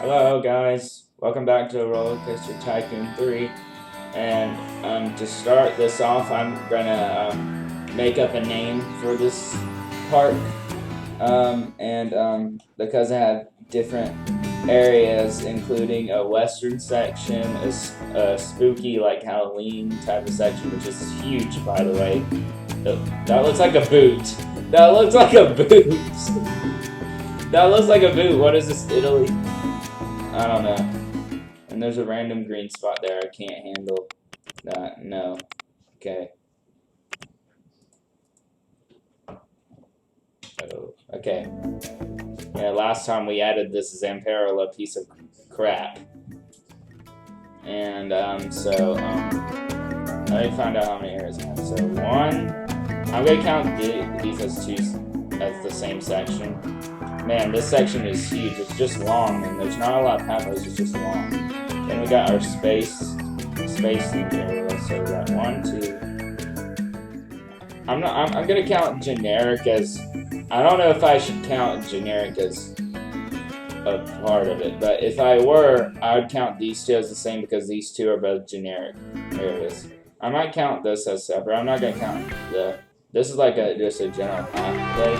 Hello guys, welcome back to Roller Coaster Tycoon 3. And to start this off, I'm gonna make up a name for this park. Because I have different areas, including a western section, a spooky like Halloween type of section, which is huge, by the way. That looks like a boot. That looks like a boot. That looks like a boot. What is this, Italy? I don't know. And there's a random green spot there. I can't handle that. No. Okay. Oh, okay. Yeah, last time we added this Zamperla piece of crap. And, let me find out how many areas I have. So, one. I'm gonna count these as the same section. Man, this section is huge. It's just long, and there's not a lot of pathways. It's just long. Then we got our spacing area. So we got 1, 2. I'm gonna count generic as. I don't know if I should count generic as a part of it, but if I were, I would count these two as the same because these two are both generic areas. I might count this as separate. I'm not gonna count this is like just a general pathway.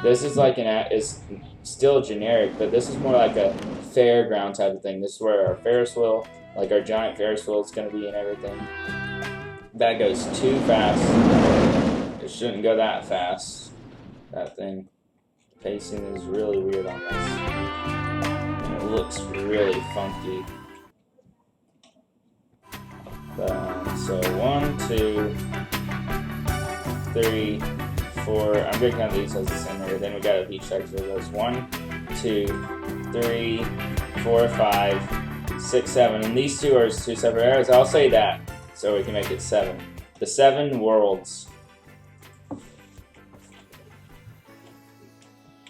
This is like it's still generic, but this is more like a fairground type of thing. This is where our Ferris wheel, like our giant Ferris wheel, is going to be and everything. That goes too fast. It shouldn't go that fast. That thing. Pacing is really weird on this. And it looks really funky. So 1, 2, 3, 4. I'm gonna count these as the same area. Then we got a beach section. So those 1, 2, 3, 4, 5, 6, 7. And these two are two separate areas. I'll say that so we can make it 7. The 7 worlds.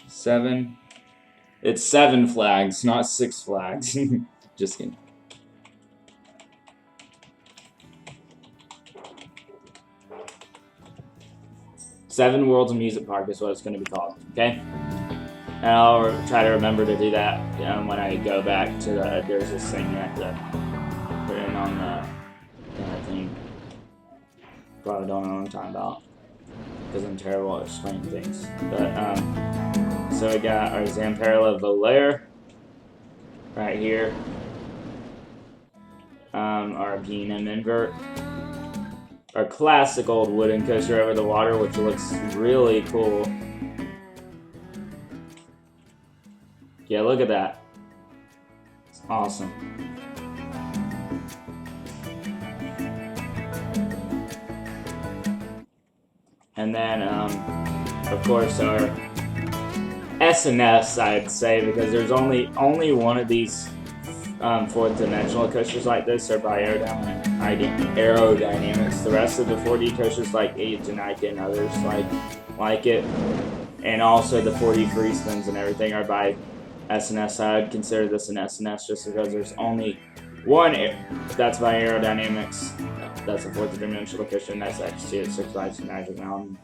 7. It's 7 flags, not 6 flags. Just kidding. Seven Worlds Amusement Park is what it's going to be called, okay? And I'll try to remember to do that when I go back to there's this thing I have to put in on the thing. Probably don't know what I'm talking about, because I'm terrible at explaining things. But, so we got our Zamperla Volair right here. Our Intamin invert. Our classic old wooden coaster over the water, which looks really cool. Yeah, look at that. It's awesome. And then, of course, our S&S, I'd say, because there's only one of these fourth dimensional coasters like this are by aerodynamics. The rest of the 4D coasters like Age and Ike and others like it, and also the 4D free spins and everything are by S&S. I'd consider this an S&S just because there's only one that's by aerodynamics. That's a fourth dimensional coaster, and that's X2 at Six Flags Magic Mountain.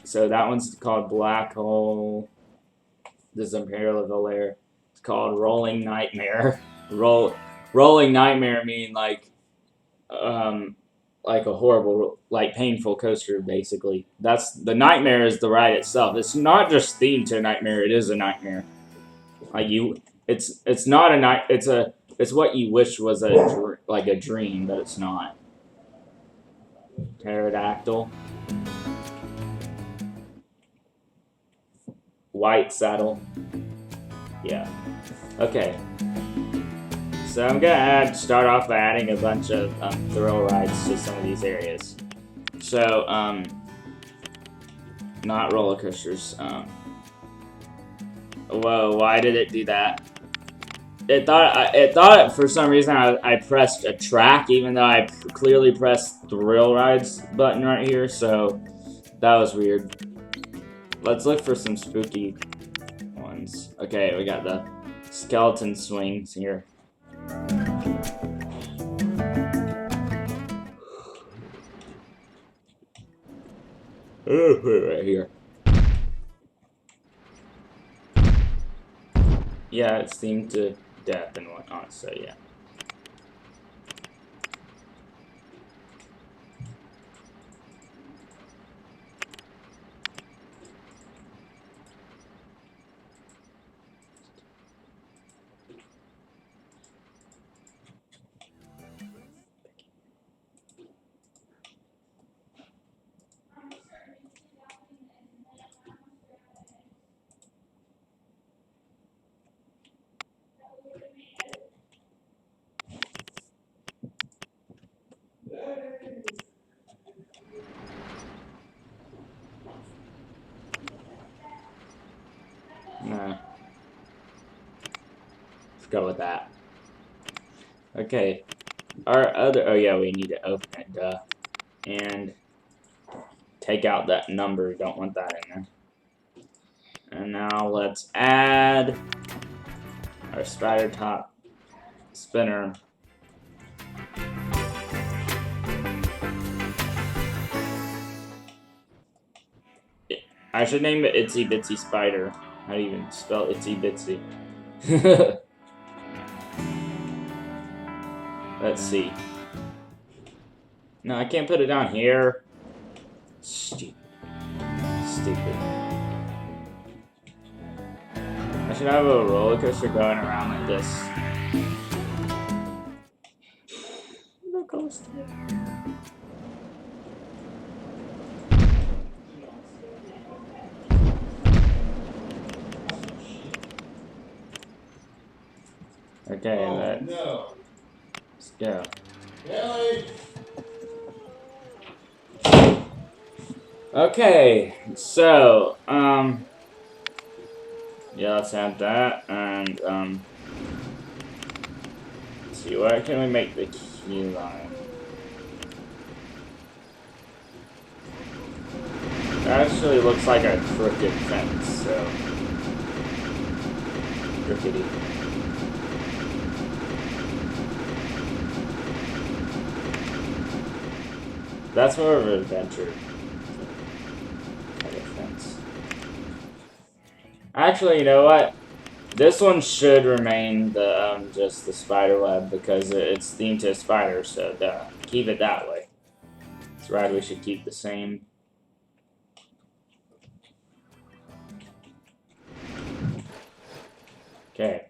So that one's called Black Hole. This is Zamperla Volair. It's called Rolling Nightmare. Rolling Nightmare mean like a horrible, like painful coaster. Basically, that's the nightmare is the ride itself. It's not just themed to a nightmare. It is a nightmare. It's not a night. It's what you wish was like a dream, but it's not. Pterodactyl. White saddle. Yeah. Okay. So I'm gonna start off by adding a bunch of thrill rides to some of these areas. So not roller coasters. Whoa! Why did it do that? It thought for some reason I pressed a track, even though I clearly pressed thrill rides button right here. So that was weird. Let's look for some spooky ones. Okay, we got the skeleton swings here. Right here. Yeah, it's themed to death and whatnot, so yeah. No. Let's go with that. Okay. Our other, oh yeah, we need to open it, duh. And take out that number, don't want that in there. And now let's add our spider top spinner. I should name it Itsy Bitsy Spider. How do you even spell Itsy Bitsy? Let's see. No, I can't put it down here. Stupid. Stupid. I should have a roller coaster going around like this. Roller coaster. Okay, let's go. Okay, so, yeah, let's add that, and, let's see, where can we make the key line? That actually looks like a crooked fence, so, crookedy. That's more of an adventure. Actually, you know what? This one should remain the just the spider web because it's themed to a spider, so keep it that way. That's right, we should keep the same. Okay.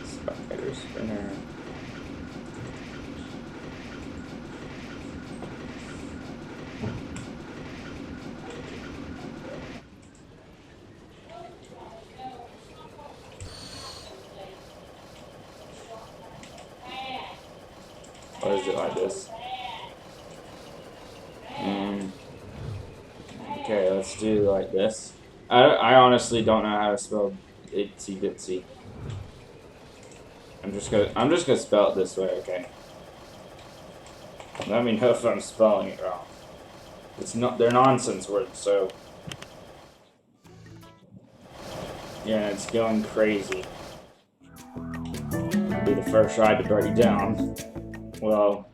Spider spinner. Or is it like this? Okay, let's do like this. I honestly don't know how to spell itsy bitsy. I'm just gonna spell it this way, okay? Let me know if I'm spelling it wrong. It's not, they're nonsense words, so yeah, it's going crazy. It'll be the first ride to break down. Well,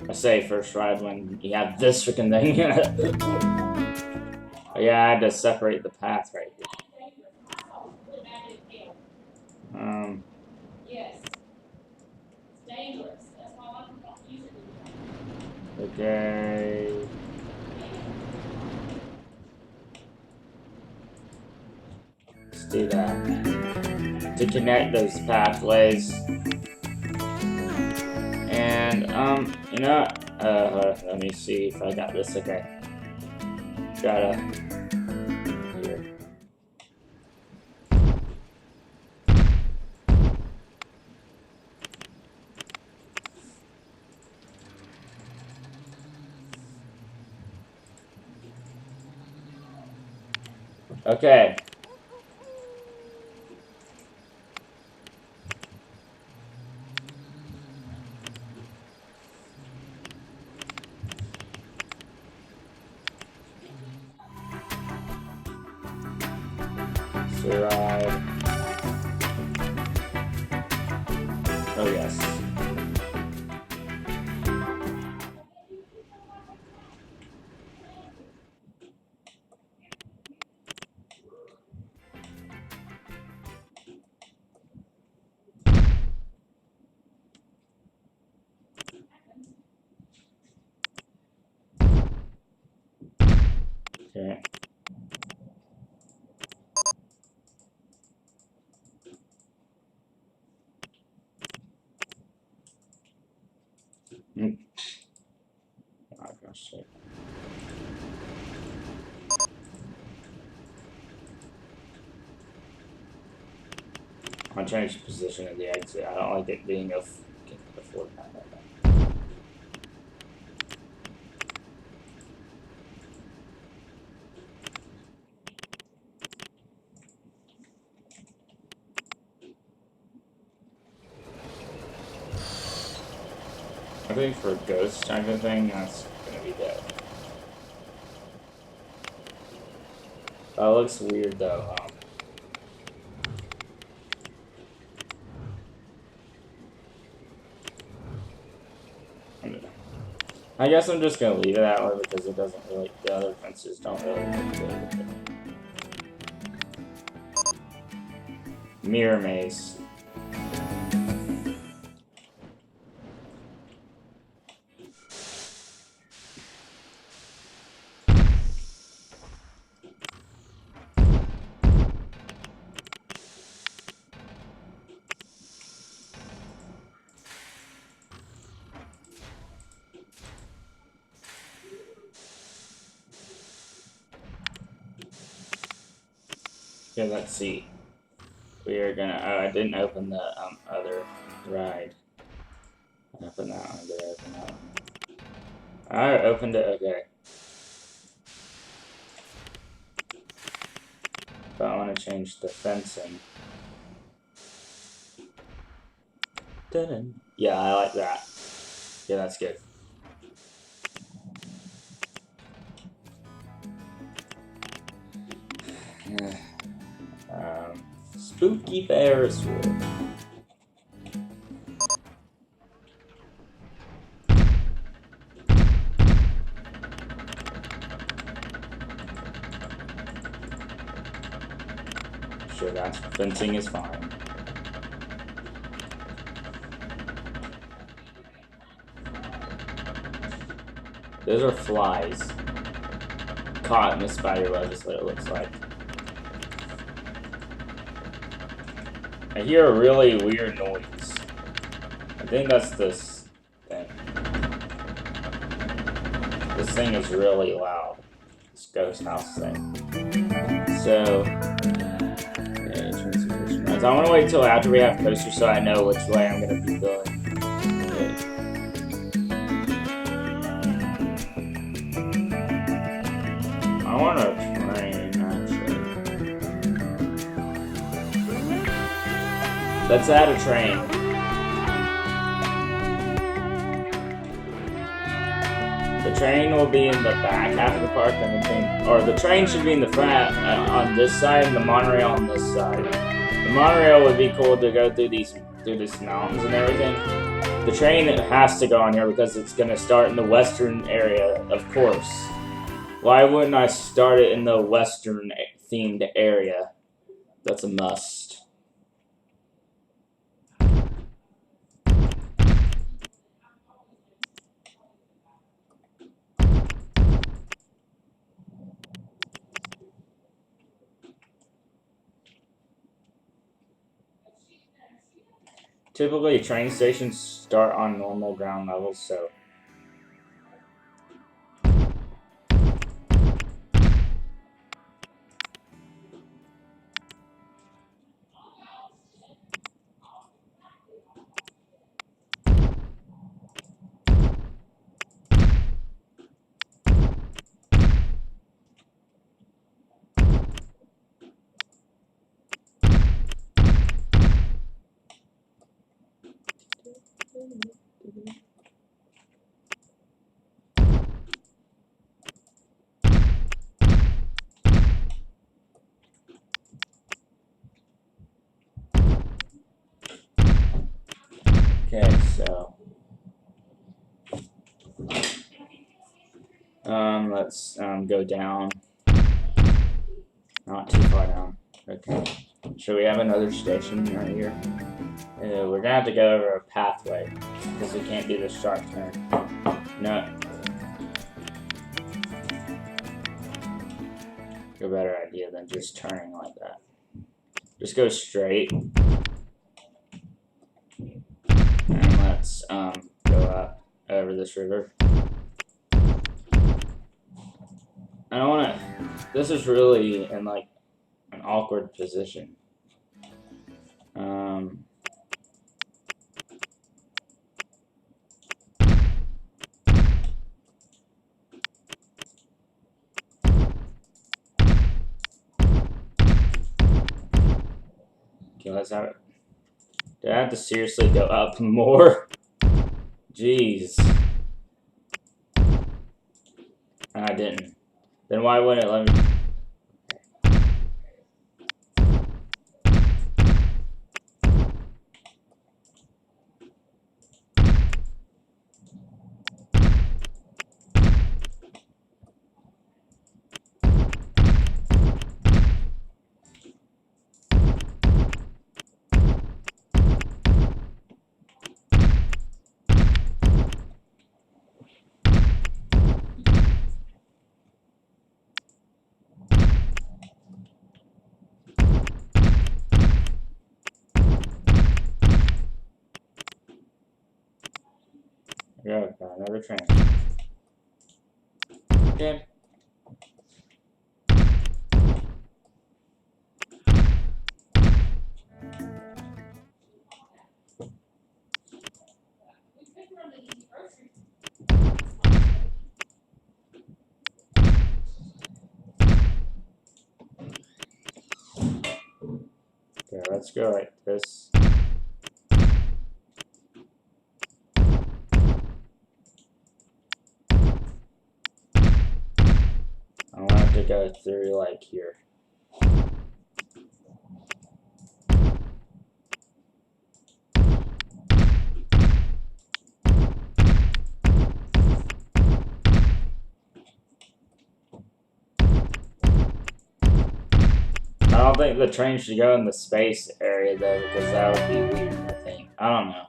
I say first ride when you have this freaking thing. Yeah, I had to separate the path right here. Yes. It's dangerous. That's why a lot of people don't use it. Okay. Let's do that. To connect those pathways. And, you know what? Let me see if I got this okay. Gotta... Here. Okay. Ride. Oh yes. Oh gosh. I'll change the position of the exit. I don't like it being a floor path like that. I think for a ghost type of thing, that's gonna be dead. That looks weird though. I guess I'm just gonna leave it that way because it doesn't really. The other fences don't really look good with it. Mirror maze. Okay, let's see. We are gonna. Oh, I didn't open the other ride. Open that one. Did I open that one? I opened it. Okay. But I want to change the fencing. Dun-dun. Yeah, I like that. Yeah, that's good. Spooky Ferris wheel. Sure, that fencing is fine. Those are flies. Caught in the spider web is what it looks like. I hear a really weird noise. I think that's this thing. This thing is really loud. This ghost house thing. So, I want to wait till after we have coasters so I know which way I'm going to be going. I want a train, actually. Let's add a train. The train will be in the back half of the park, and the train should be in the front on this side, and the monorail on this side. The monorail would be cool to go through these mountains and everything. The train has to go on here because it's gonna start in the western area, of course. Why wouldn't I start it in the western themed area? That's a must. Typically, train stations start on normal ground levels, so. Okay, so. Let's go down. Not too far down. Okay. Should we have another station right here? We're gonna have to go over a pathway because we can't do the sharp turn. No. A better idea than just turning like that. Just go straight. And let's go up over this river. I don't want to. This is really in like an awkward position. Okay, let's have it. Do I have to seriously go up more? Jeez. I didn't. Then why wouldn't it let me? Yeah, got another train. Okay. We could run the easy groceries. Okay, let's go like this. I want to go through like here. I don't think the train should go in the space area though, because that would be weird, I think. I don't know.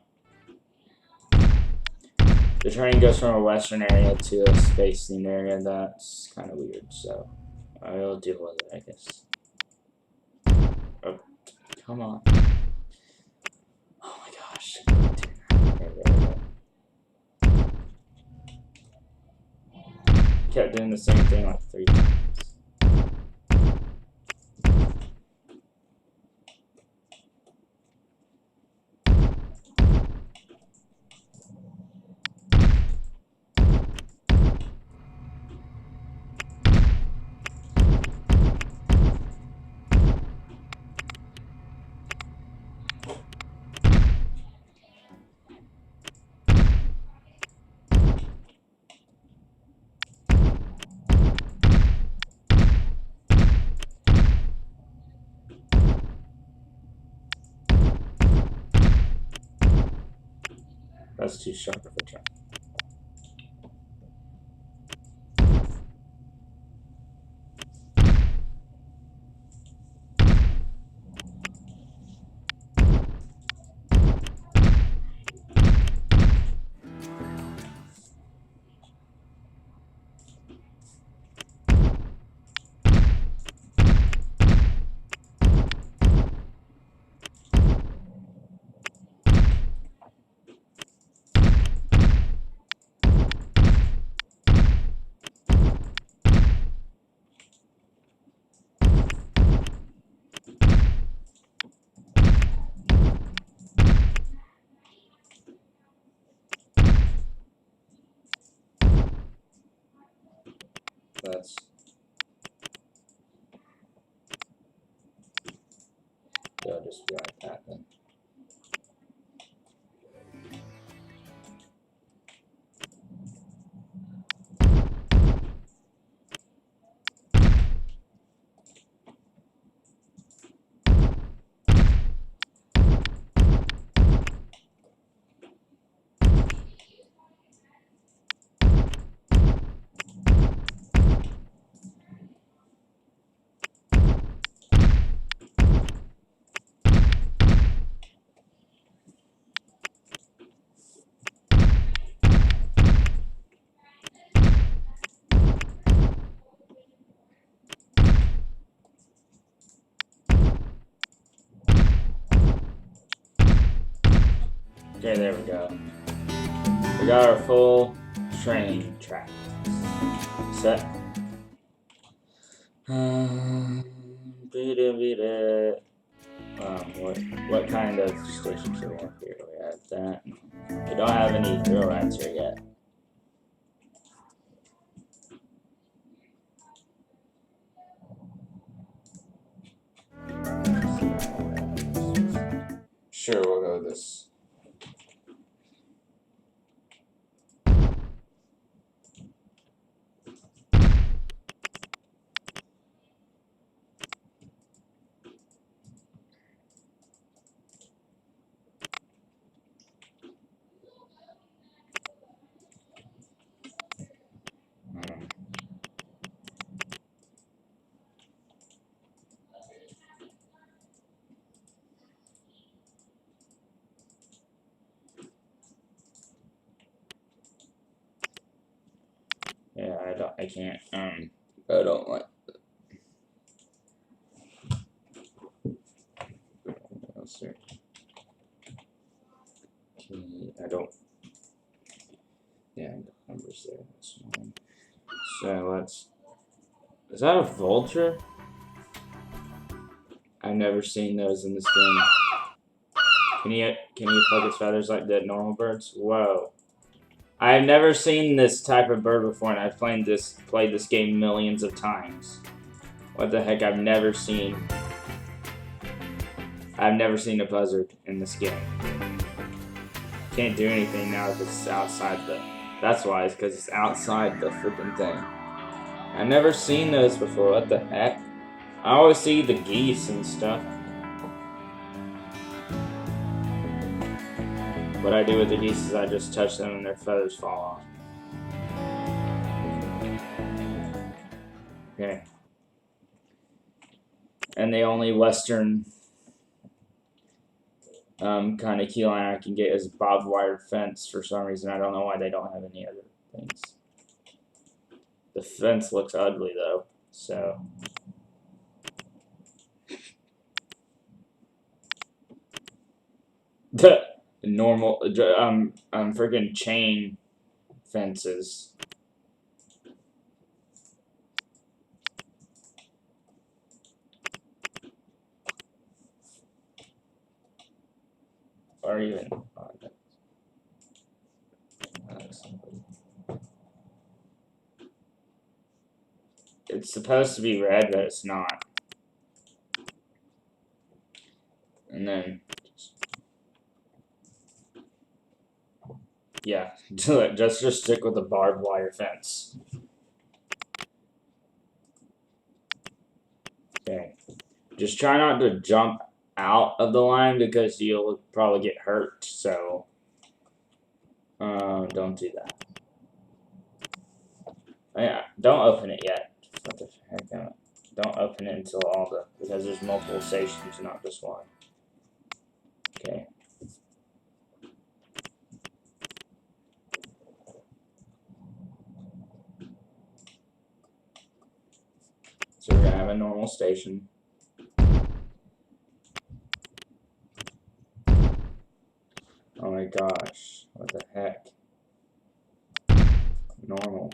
The train goes from a western area to a space themed area, that's kind of weird, so I'll deal with it, I guess. Oh, come on. Oh my gosh. Okay, there we go. Kept doing the same thing like 3 times. That's too sharp of a jump. That's it'll just be like that then. Okay, there we go. We We got our full train track set. What kind of stations do we have here? We have that. We don't have any thrill rides here yet. Sure, we'll go with this. Yeah, I can't, I don't like sir. I don't, yeah, the numbers there, that's fine. So let's, is that a vulture? I've never seen those in this game. Can you pluck its feathers like the normal birds? Whoa. I've never seen this type of bird before, and I've played this game millions of times. What the heck? I've never seen a buzzard in this game. Can't do anything now because it's outside the. That's why, it's because it's outside the freaking thing. I've never seen those before. What the heck? I always see the geese and stuff. What I do with the geese is I just touch them and their feathers fall off. Okay. And the only western kind of key line I can get is barbed wire fence for some reason. I don't know why they don't have any other things. The fence looks ugly though, so. The normal, freaking chain fences. Or even, it's supposed to be red, but it's not. And then, yeah, just stick with the barbed wire fence. Okay, just try not to jump out of the line because you'll probably get hurt. So, don't do that. Yeah, don't open it yet. What the heck? Don't open it until because there's multiple stations, not just one. Okay. So we're gonna have a normal station. Oh my gosh, what the heck? Normal.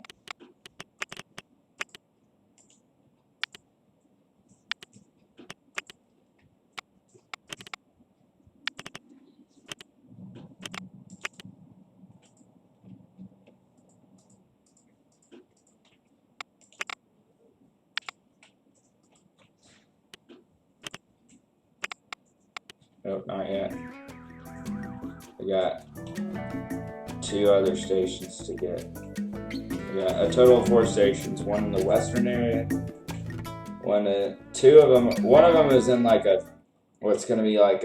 Nope, not yet. We got 2 other stations to get. We got a total of 4 stations. One in the western area. One of them is in like what's gonna be like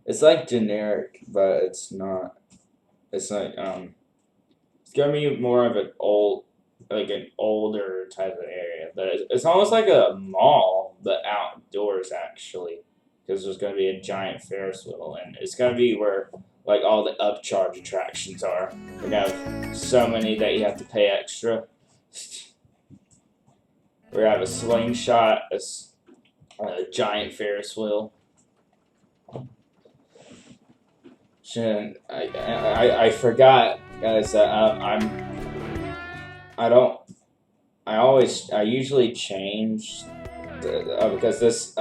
it's like generic, but it's not. It's like it's gonna be more of an older type of area, but it's almost like a mall, but outdoors actually. Because there's going to be a giant Ferris wheel, and it's going to be where like all the upcharge attractions are. We're going to have so many that you have to pay extra. We're going to have a slingshot, a giant Ferris wheel. I forgot guys, I usually change because this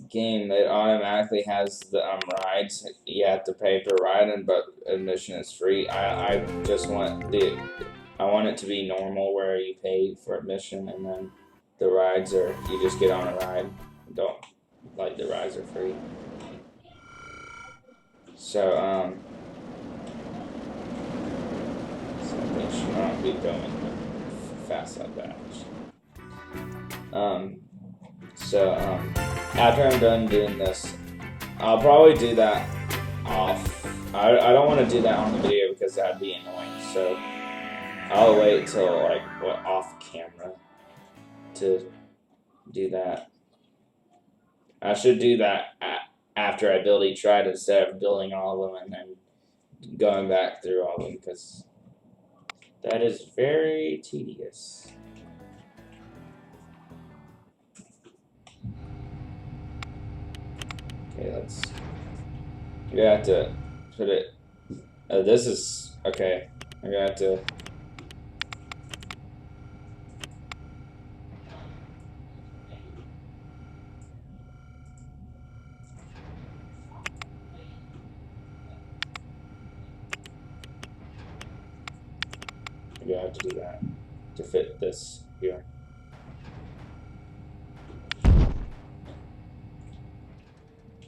game, it automatically has the rides you have to pay per ride, but admission is free. I just want I want it to be normal where you pay for admission and then the rides are you just get on a ride. Don't like the rides are free. So something should not be going fast like that. After I'm done doing this, I'll probably do that off. I don't want to do that on the video because that'd be annoying. So I'll wait till like off camera to do that. I should do that after I build each ride instead of building all of them and then going back through all of them because that is very tedious. Okay, I'm gonna have to put it. This is okay. I'm gonna have to. I'm gonna have to do that to fit this here.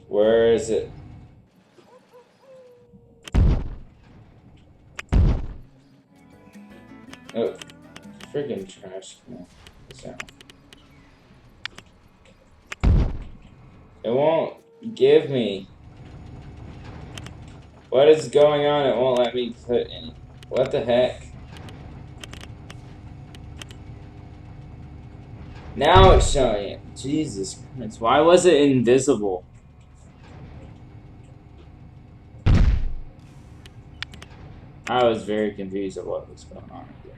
Where is it? Oh, freaking trash. No, it won't give me. What is going on? It won't let me put any. What the heck? Now it's showing it. Jesus Christ. Why was it invisible? I was very confused of what was going on here.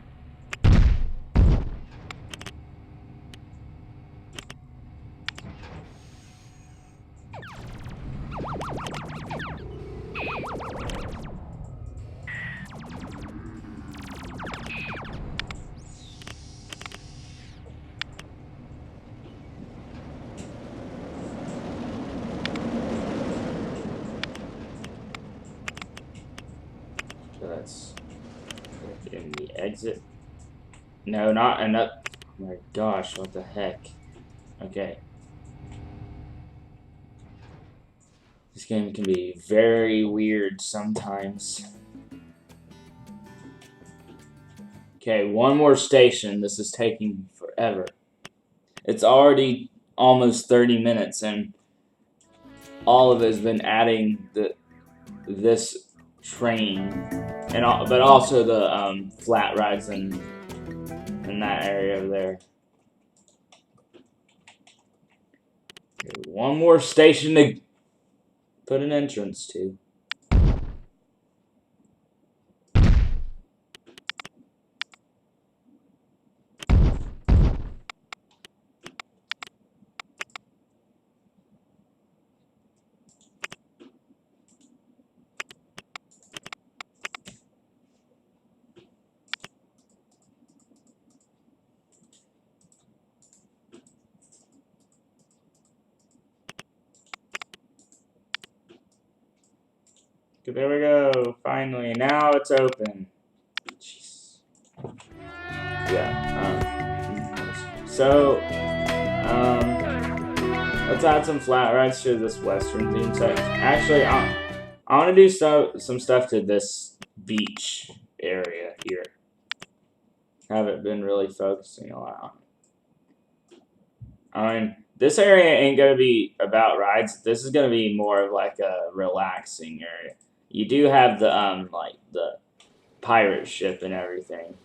Let's put in the exit. No, not enough. Oh my gosh, what the heck? Okay. This game can be very weird sometimes. Okay, one more station. This is taking forever. It's already almost 30 minutes, and all of it has been adding this train, but also the flat rides in that area over there. Okay, one more station to put an entrance to. Okay, there we go. Finally, now it's open. Jeez. Yeah. Let's add some flat rides to this western theme section. Actually, I want to do some stuff to this beach area here. Haven't been really focusing a lot on it. I mean, this area ain't gonna be about rides. This is gonna be more of like a relaxing area. You do have the like the pirate ship and everything.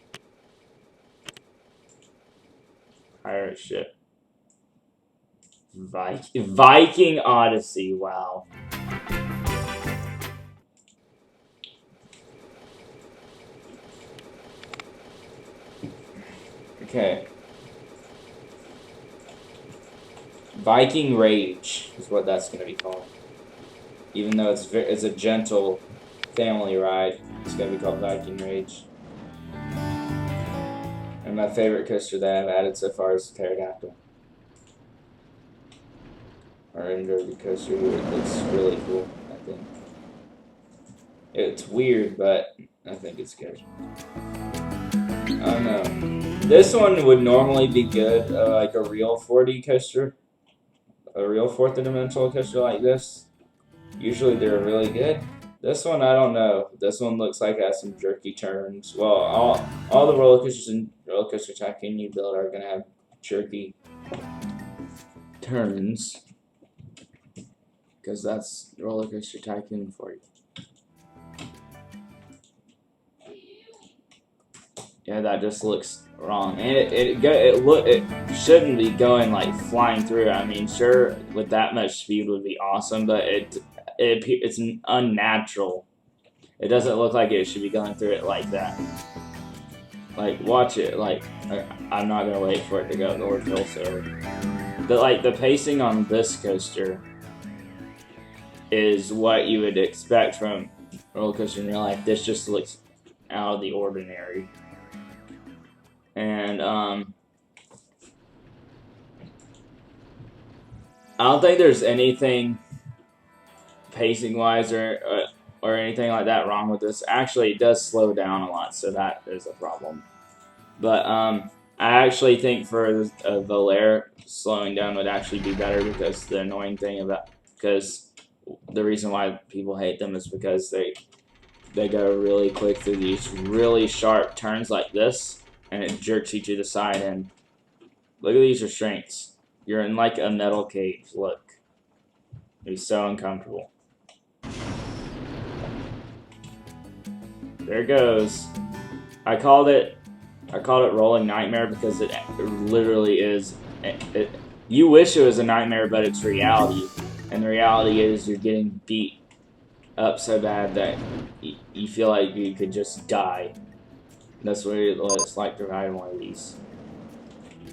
Pirate ship. Viking Odyssey, wow. Okay. Viking Rage is what that's going to be called. Even though it's a gentle family ride. It's gonna be called Viking Rage. And my favorite coaster that I've added so far is the Pterodactyl. Our Derby coaster here. It looks really cool, I think. It's weird, but I think it's good. I don't know. This one would normally be good, like a real 4D coaster. A real fourth dimensional coaster like this. Usually they're really good. This one, I don't know. This one looks like it has some jerky turns. Well, all the roller coasters in Roller Coaster Tycoon you build are gonna have jerky turns, because that's Roller Coaster Tycoon for you. Yeah, that just looks wrong, and it shouldn't be going like flying through. I mean, sure, with that much speed would be awesome, but it's unnatural. It doesn't look like it should be going through it like that. Like, watch it. Like, I'm not gonna wait for it to go North Hill, so the pacing on this coaster is what you would expect from roller coaster in real life. This just looks out of the ordinary. And I don't think there's anything pacing wise or anything like that wrong with this. Actually, it does slow down a lot, so that is a problem. But I actually think for a Volair, slowing down would actually be better, because the annoying thing because the reason why people hate them is because they go really quick through these really sharp turns like this, and it jerks you to the side. And look at these restraints. You're in like a metal cage. Look, it's so uncomfortable. There it goes. I called it Rolling Nightmare because it literally is. You wish it was a nightmare, but it's reality. And the reality is you're getting beat up so bad that you feel like you could just die. That's what it's like to ride one of these.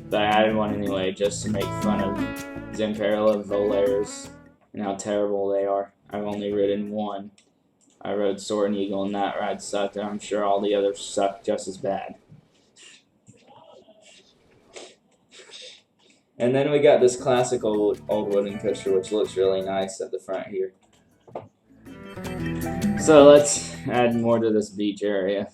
But I added one anyway, just to make fun of Zamperla Volairs and how terrible they are. I've only ridden one. I rode Sword and Eagle, and that ride sucked, and I'm sure all the others suck just as bad. And then we got this classic old wooden coaster, which looks really nice at the front here. So let's add more to this beach area.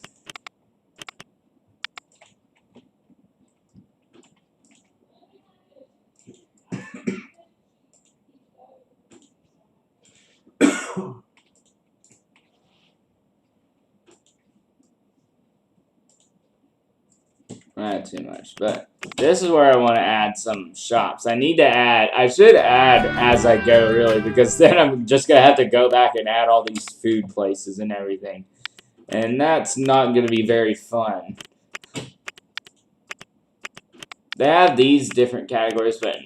Not too much, but this is where I want to add some shops. I should add as I go, really, because then I'm just going to have to go back and add all these food places and everything. And that's not going to be very fun. They have these different categories, but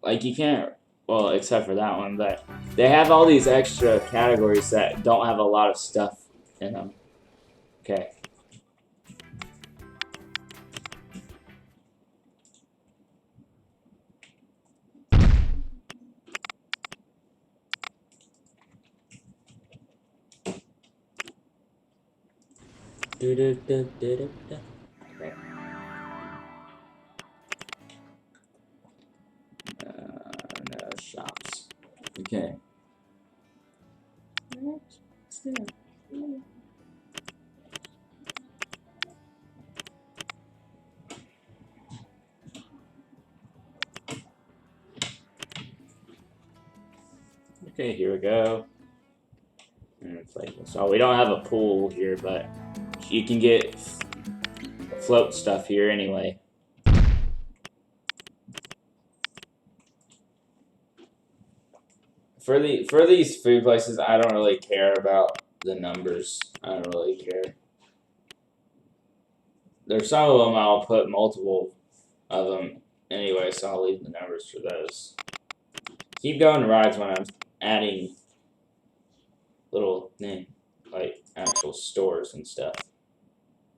like you can't, well, except for that one, but they have all these extra categories that don't have a lot of stuff in them. Okay. Okay. No shops. Okay. Okay, here we go. So we don't have a pool here, but you can get float stuff here anyway. For these food places, I don't really care about the numbers. I don't really care. There's some of them I'll put multiple of them anyway, so I'll leave the numbers for those. Keep going to rides when I'm adding little like actual stores and stuff.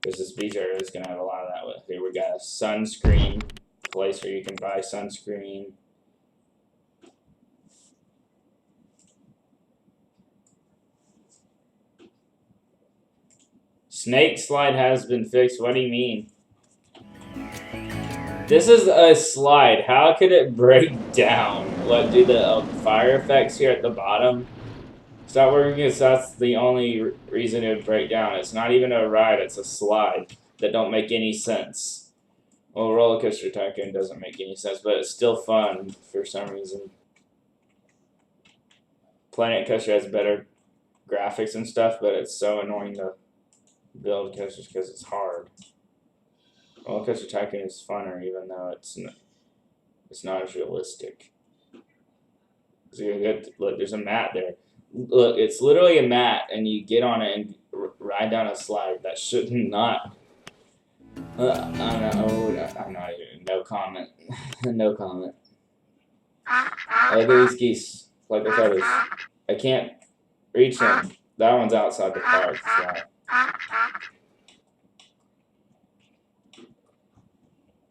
Because this beach area is going to have a lot of that. Here we got a sunscreen place where you can buy sunscreen. Snake slide has been fixed. What do you mean? This is a slide. How could it break down? What, do the fire effects here at the bottom stop working? Because that's the only reason it would break down. It's not even a ride, it's a slide that don't make any sense. Well, Roller Coaster Tycoon doesn't make any sense, but it's still fun for some reason. Planet Coaster has better graphics and stuff, but it's so annoying to build coasters because it's hard. Roller Coaster Tycoon is funner, even though it's not as realistic. So you get, look, there's a mat there. Look, it's literally a mat, and you get on it and ride down a slide. That should not. I'm not even. No comment. No comment. Look at these geese, like the feathers. I can't reach them. That one's outside the park. So.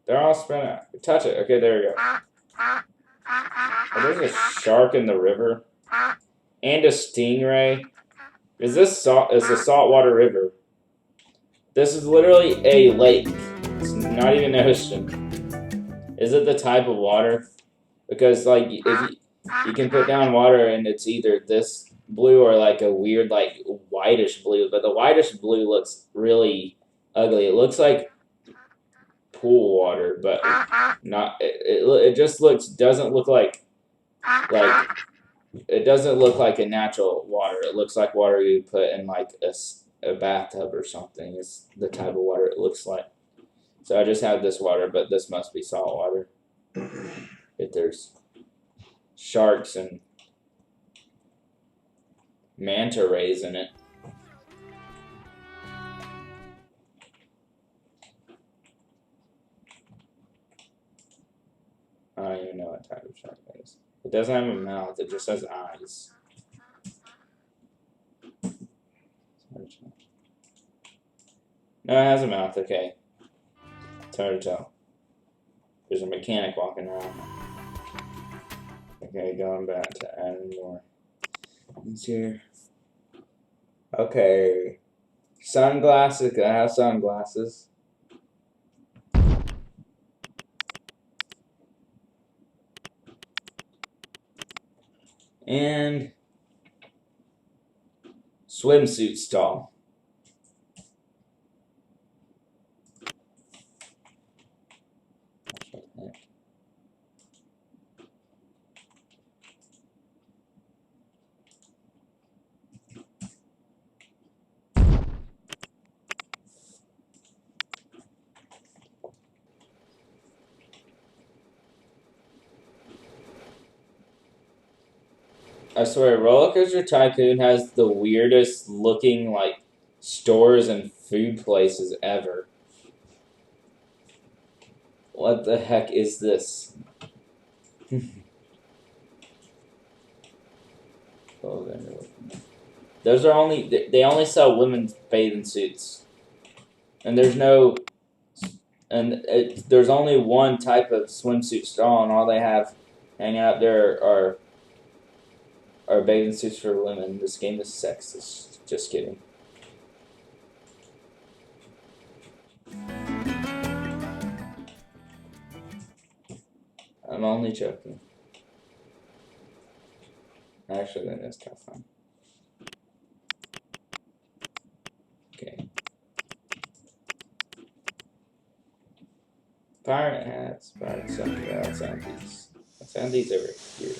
They're all spread out. Touch it. Okay, there we go. Oh, there's a shark in the river. And a stingray. Is this salt? It's a saltwater river. This is literally a lake. It's not even an ocean. Is it the type of water? Because like if you can put down water and it's either this blue or like a weird like whitish blue, but the whitish blue looks really ugly. It looks like pool water, but not. It just doesn't look like it doesn't look like a natural water. It looks like water you put in like a bathtub or something. It's the type of water it looks like. So I just have this water, but this must be salt water. If there's sharks and manta rays in it. I don't even know what type of shark it is. It doesn't have a mouth, it just has eyes. No, it has a mouth, okay. It's hard to tell. There's a mechanic walking around. Okay, going back to adding more. It's here. Okay. Sunglasses, I have sunglasses. And swimsuit stall. I swear, Roller Coaster Tycoon has the weirdest looking, like, stores and food places ever. What the heck is this? Those are only, they only sell women's bathing suits. And there's no, there's only one type of swimsuit stall, and all they have hanging out there are bathing suits for women. This game is sexist. Just kidding. I'm only joking. Actually, that is kind of fun. Okay. Pirate hats, pirate sunglasses, and these. I found these over here.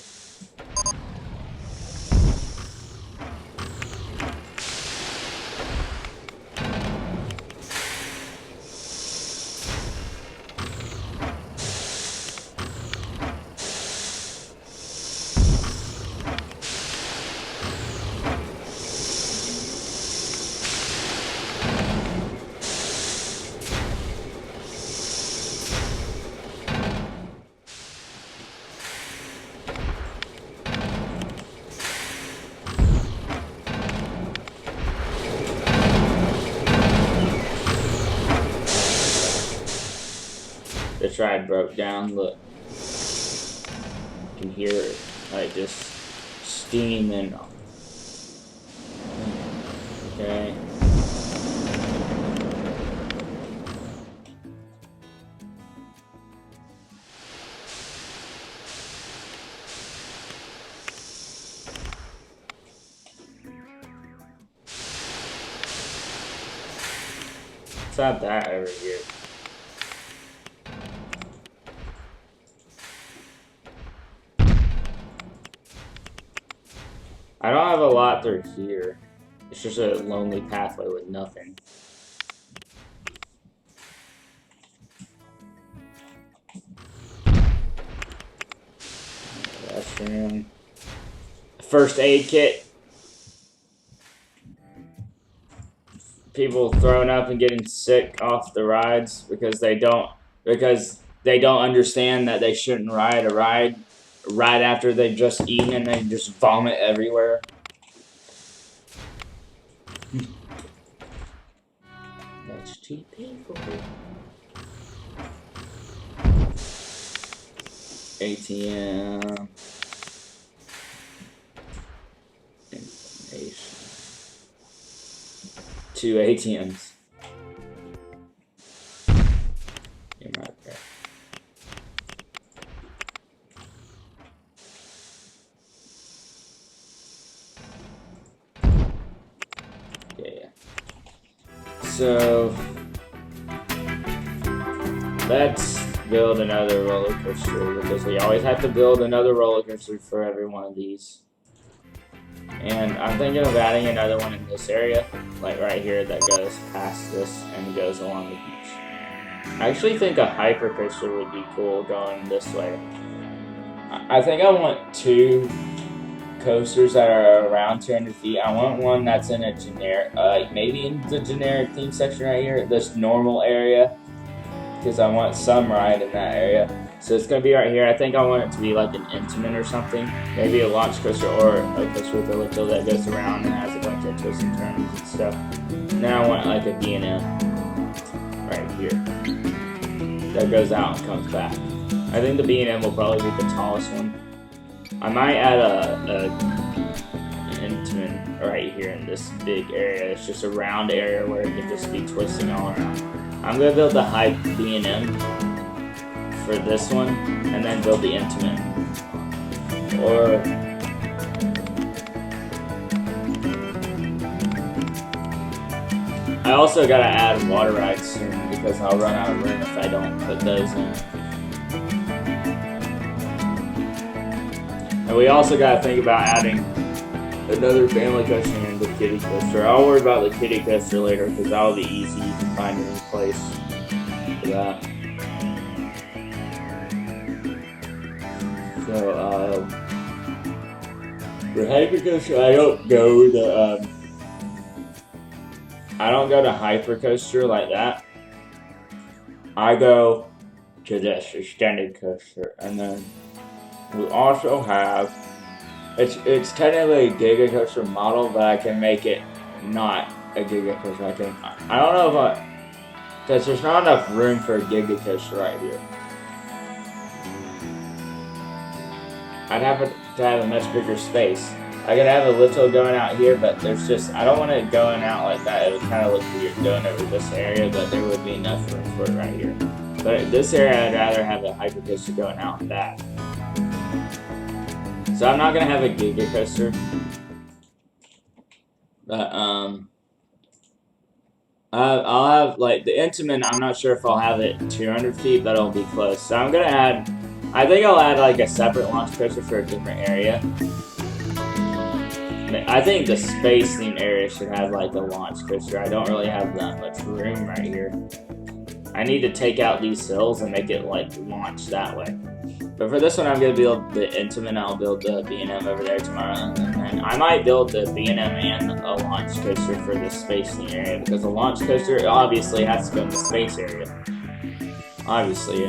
The ride broke down. Look, you can hear it like just steaming. Okay. Let's add that over here. I don't have a lot through here. It's just a lonely pathway with nothing. Restroom. First aid kit. People throwing up and getting sick off the rides because they don't understand that they shouldn't ride a ride right after they've just eaten and they just vomit everywhere. That's too painful. ATM. Information. 2 ATMs. You're right there. Yeah. So let's build another roller coaster because we always have to build another roller coaster for every one of these. And I'm thinking of adding another one in this area, like right here, that goes past this and goes along the beach. I actually think a hyper coaster would be cool going this way. I think I want 2 coasters that are around 200 feet. I want one that's in a generic, maybe in the generic theme section right here, this normal area, because I want some ride in that area. So it's going to be right here. I think I want it to be like an Intamin or something. Maybe a launch coaster or a coaster with a lift that goes around and has a bunch of twists and turns and stuff. And then I want like a B&M right here that goes out and comes back. I think the B&M will probably be the tallest one. I might add an Intamin right here in this big area. It's just a round area where it can just be twisting all around. I'm going to build the high B&M for this one, and then build the Intamin. Or I also gotta add water rides soon because I'll run out of room if I don't put those in. And we also gotta think about adding another family coaster and the kiddie coaster. I'll worry about the kiddie coaster later because that'll be easy. You can find a new place for that. So, for hypercoaster, I don't go to hypercoaster like that. I go to this extended coaster, and then we also have it's technically a giga coaster model, but I can make it not a giga coaster. I don't know if because there's not enough room for a giga coaster right here. I'd have to have a much bigger space. I could have a little going out here, but there's just, I don't want it going out like that. It would kind of look weird going over this area, but there would be enough room for it right here. But this area, I'd rather have a hyper coaster going out that. So I'm not going to have a giga coaster. But, I'll have, like, the Intamin, I'm not sure if I'll have it 200 feet, but it'll be close. So I'm going to add, I think I'll add, like, a separate launch coaster for a different area. I think the space theme area should have, like, a launch coaster. I don't really have that much room right here. I need to take out these hills and make it, like, launch that way. But for this one, I'm going to build the Intamin. I'll build the B&M over there tomorrow. And then I might build the B&M and a launch coaster for the space theme area. Because the launch coaster obviously has to go in the space area. Obviously.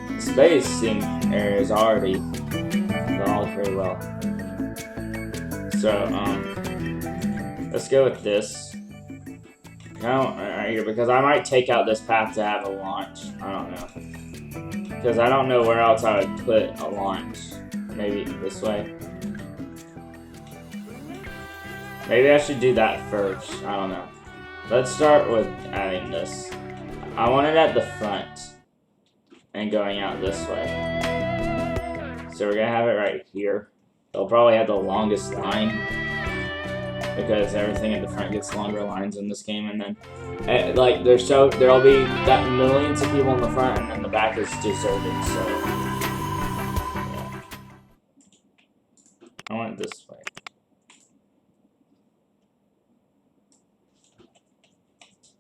The space theme area is already developed very well. So, let's go with this. Right here, because I might take out this path to have a launch. I don't know. Because I don't know where else I would put a launch. Maybe this way. Maybe I should do that first. I don't know. Let's start with adding this. I want it at the front. And going out this way. So we're going to have it right here. They'll probably have the longest line. because everything at the front gets longer lines in this game, and then like there'll be that millions of people in the front, and then the back is deserted. So yeah. I want it this way.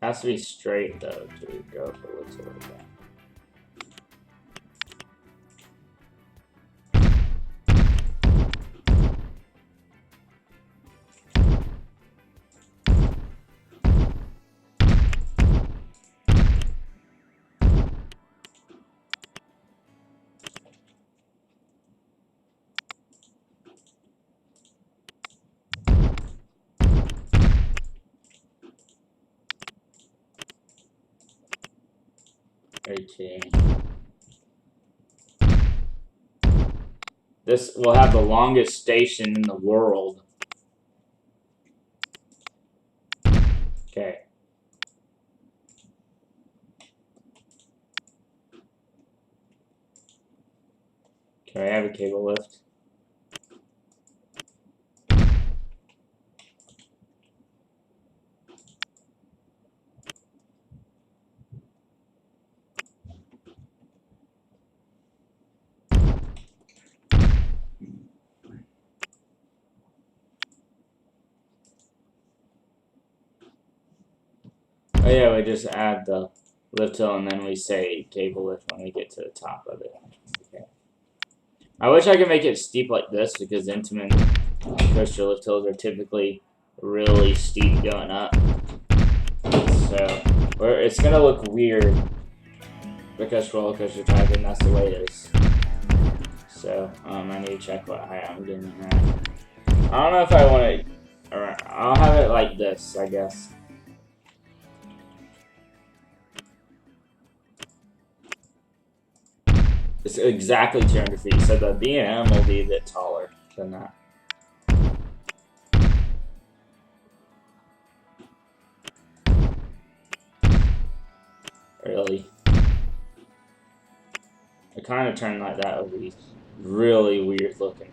Has to be straight though to go if it looks like that. Okay. This will have the longest station in the world. Okay. Can I have a cable lift? Oh yeah, we just add the lift hill and then we say cable lift when we get to the top of it. Okay. I wish I could make it steep like this because Intamin coaster lift hills are typically really steep going up. So, it's gonna look weird because roller coaster type, and that's the way it is. So, I need to check what height I'm getting at. I don't know if I want to. I'll have it like this, I guess. It's exactly 200 feet, so the B&M will be a bit taller than that. Really. A kind of turn like that would be really weird looking.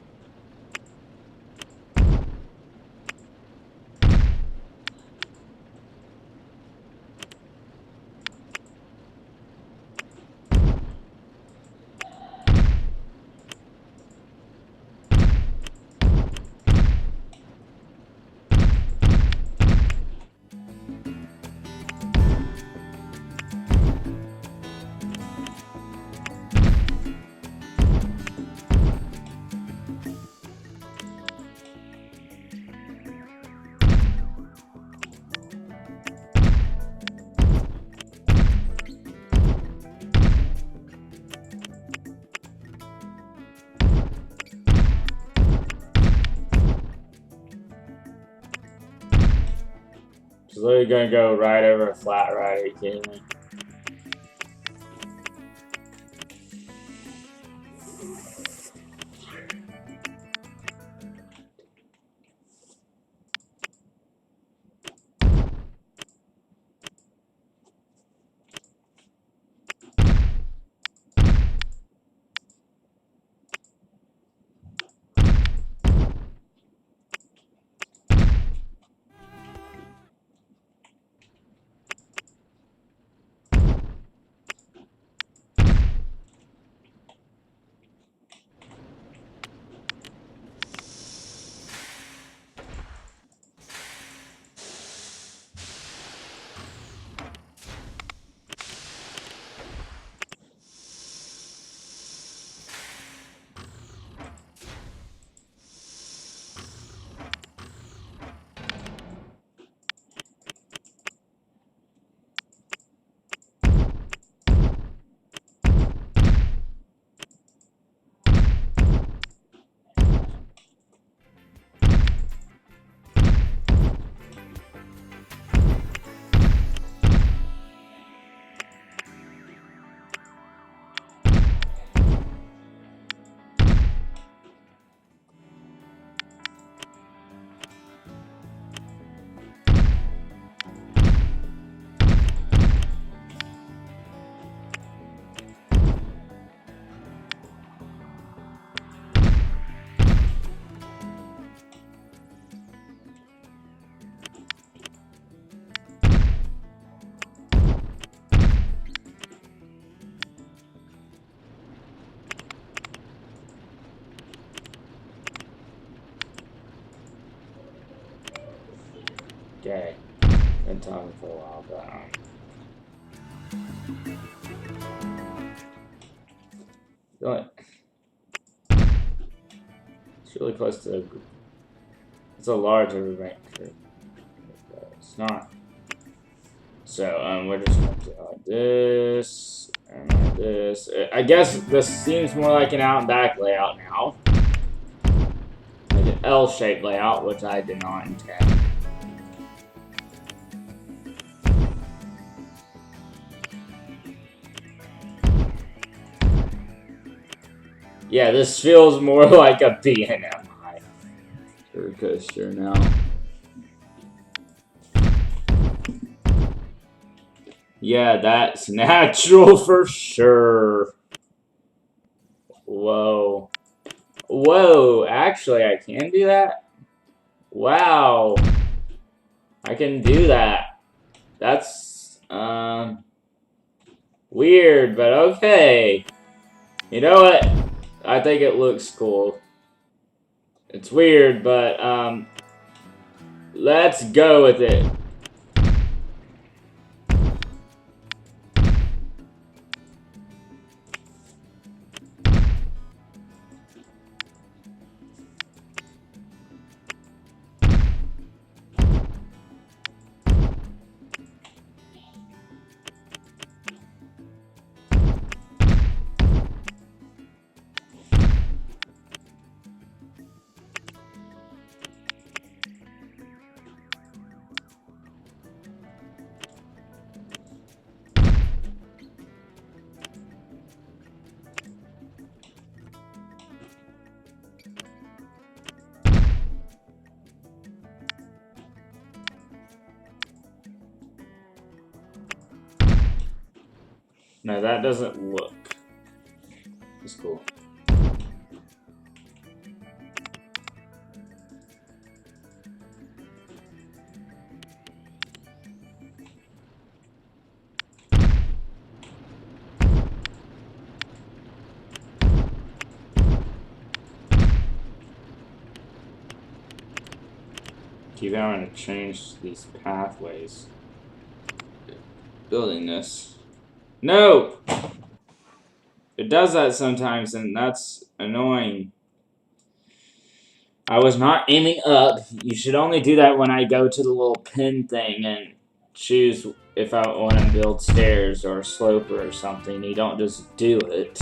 It's literally gonna go right over a flat ride, are you kidding me? talking for a while, but it's really close to. It's a large overbank curve. It's not. So we're just gonna do it like this and like this. I guess this seems more like an out and back layout now, like an L-shaped layout, which I did not intend. Yeah, this feels more like a B&M coaster now. Yeah, that's natural for sure. Whoa. Whoa, actually I can do that? Wow. I can do that. That's, weird, but okay. You know what? I think it looks cool. It's weird, but, let's go with it. No, that doesn't look. It's cool. Keep having to change these pathways. Building this. No! It does that sometimes, and that's annoying. I was not aiming up. You should only do that when I go to the little pin thing and choose if I want to build stairs or a sloper or something. You don't just do it.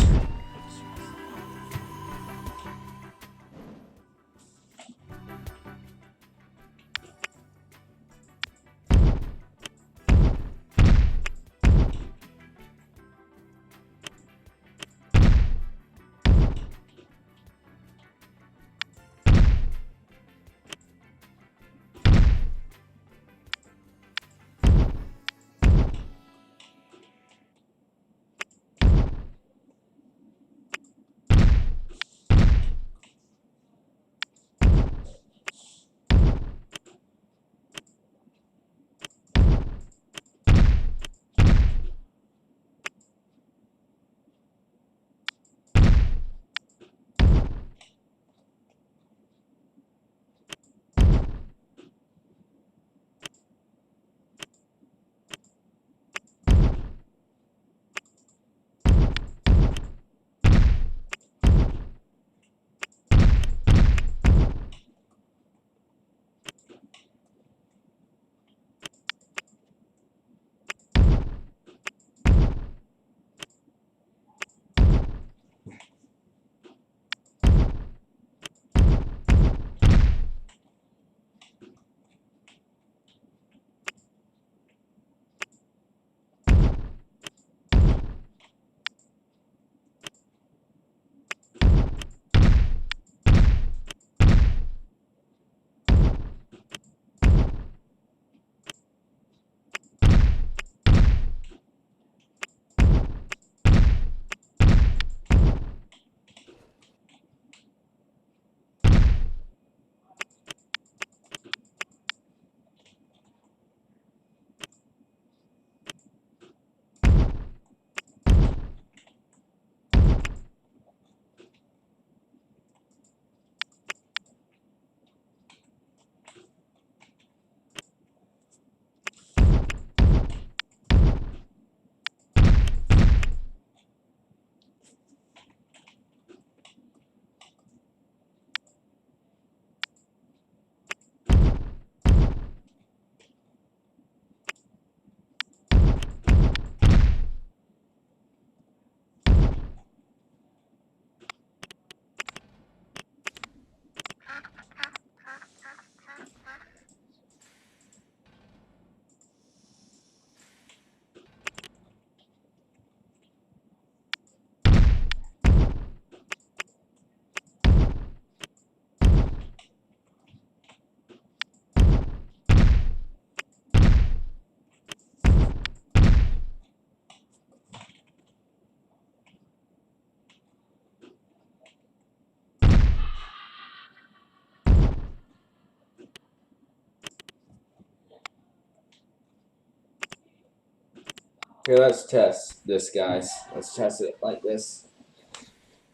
Okay, let's test this, guys. Let's test it like this.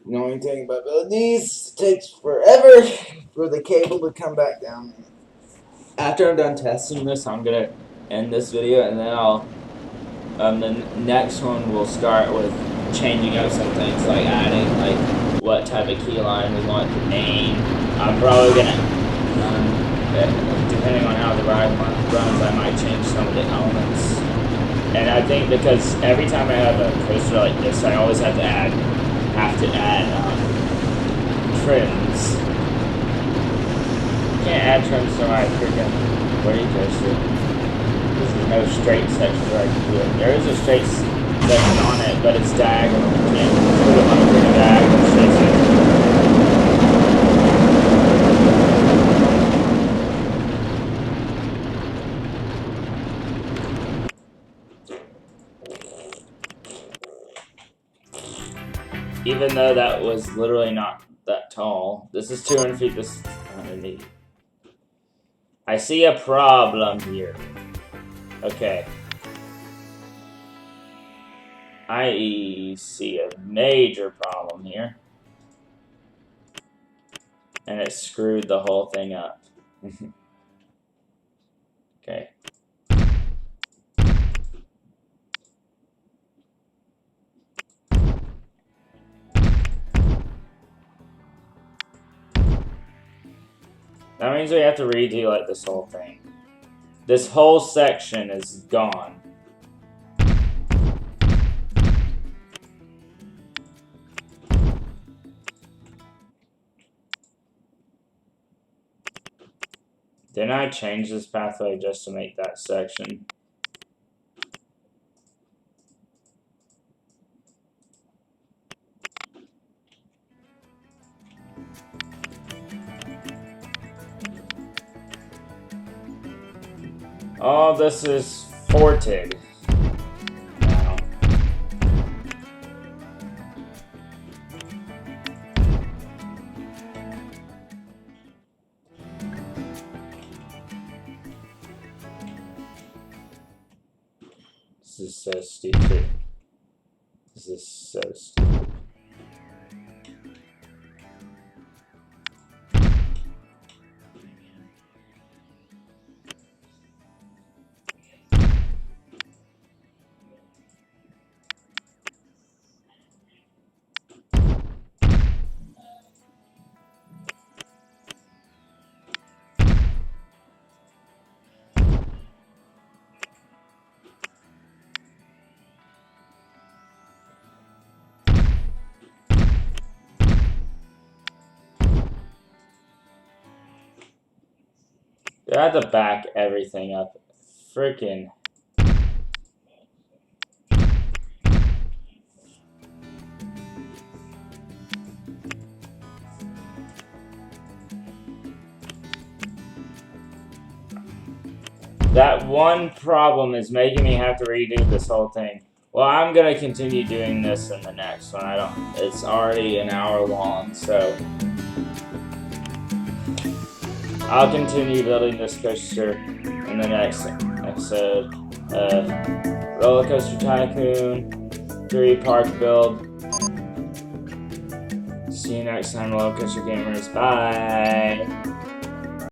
The only thing about building these, it takes forever for the cable to come back down. After I'm done testing this, I'm gonna end this video, and then the next one will start with changing up some things, like adding like what type of key line we want to name. I'm probably gonna, depending on how the ride runs, I might change some of the elements. And I think because every time I have a coaster like this, I always have to add trims. You can't add trims to my freaking party coaster. There's no straight section where I can do it. There is a straight section on it, but it's diagonal. You can't put it on a freaking diagonal straight section. Even though that was literally not that tall. This is 200 feet, this is 180. I see a problem here. Okay. I see a major problem here. And it screwed the whole thing up. Okay. That means we have to redo like this whole thing. This whole section is gone. Didn't I change this pathway just to make that section? Oh, this is forted. Now. This is so stupid. This is so stupid. I have to back everything up. Freaking. That one problem is making me have to redo this whole thing. Well, I'm gonna continue doing this in the next one. It's already an hour long, so I'll continue building this coaster in the next episode of Roller Coaster Tycoon 3 Park Build. See you next time, Roller Coaster Gamers. Bye!